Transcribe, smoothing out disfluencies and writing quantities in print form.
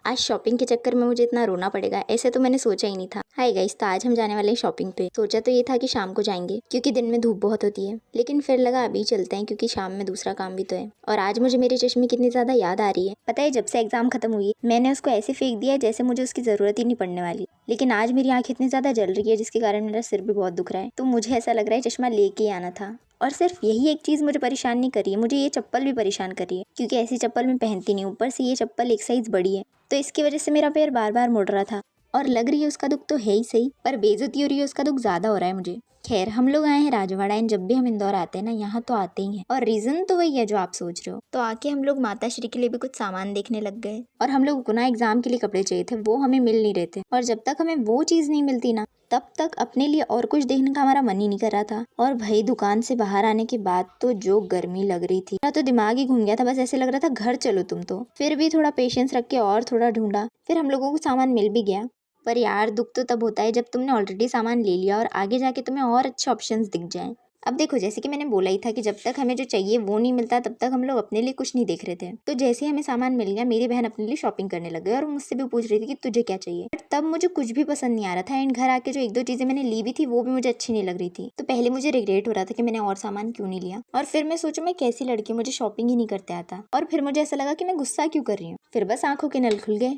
आज शॉपिंग के चक्कर में मुझे इतना रोना पड़ेगा ऐसे तो मैंने सोचा ही नहीं था। हाय गाइस, तो आज हम जाने वाले हैं शॉपिंग पे। सोचा तो ये था कि शाम को जाएंगे क्योंकि दिन में धूप बहुत होती है, लेकिन फिर लगा अभी चलते हैं क्योंकि शाम में दूसरा काम भी तो है। और आज मुझे मेरे चश्मे कितनी ज्यादा याद आ रही है। पता है, जब से एग्जाम खत्म हुई मैंने उसको ऐसे फेंक दिया जैसे मुझे उसकी जरूरत ही नहीं पड़ने वाली। लेकिन आज मेरी आंख इतनी ज्यादा जल रही है जिसके कारण मेरा सिर भी बहुत दुख रहा है। तो मुझे ऐसा लग रहा है चश्मा लेके ही आना था। और सिर्फ यही एक चीज मुझे परेशान नहीं कर रही है, मुझे ये चप्पल भी परेशान कर रही है क्योंकि ऐसी चप्पल मैं पहनती नहीं। ऊपर से ये चप्पल एक साइज बड़ी है, तो इसकी वजह से मेरा पैर बार बार मुड़ रहा था। और लग रही है उसका दुख तो है ही सही, पर बेइज्जती हो रही है उसका दुख ज्यादा हो रहा है मुझे। खैर, हम लोग आए हैं राजवाड़ा एंड जब भी हम इंदौर आते हैं ना, यहाँ तो आते ही हैं। और रीजन तो वही है जो आप सोच रहे हो। तो आके हम लोग माता श्री के लिए भी कुछ सामान देखने लग गए। और हम लोग को ना एग्जाम के लिए कपड़े चाहिए थे, वो हमें मिल नहीं रहे थे। और जब तक हमें वो चीज नहीं मिलती ना, तब तक अपने लिए और कुछ देखने का हमारा मन ही नहीं कर रहा था। और भाई, दुकान से बाहर आने के बाद तो जो गर्मी लग रही थी, मेरा तो दिमाग ही घूम गया था। बस ऐसे लग रहा था घर चलो तुम तो। फिर भी थोड़ा पेशेंस रख के और थोड़ा ढूंढा, फिर हम लोगों को सामान मिल भी गया। पर यार, दुख तो तब होता है जब तुमने ऑलरेडी सामान ले लिया और आगे जाके तुम्हें और अच्छे ऑप्शंस दिख जाएं। अब देखो, जैसे कि मैंने बोला ही था कि जब तक हमें जो चाहिए वो नहीं मिलता तब तक हम लोग अपने लिए कुछ नहीं देख रहे थे। तो जैसे ही हमें सामान मिल गया, मेरी बहन अपने लिए शॉपिंग करने लग गई और मुझसे भी पूछ रही थी कि तुझे क्या चाहिए। बट तब मुझे कुछ भी पसंद नहीं आ रहा था एंड घर आके जो एक दो चीजें मैंने ली भी थी वो भी मुझे अच्छी नहीं लग रही थी। तो पहले मुझे रिग्रेट हो रहा था कि मैंने और सामान क्यों नहीं लिया। और फिर मैं सोचूं, मैं कैसी लड़की, मुझे शॉपिंग ही नहीं करते आता। और फिर मुझे ऐसा लगा कि मैं गुस्सा क्यों कर रही हूँ। फिर बस आंखों के नल खुल गए।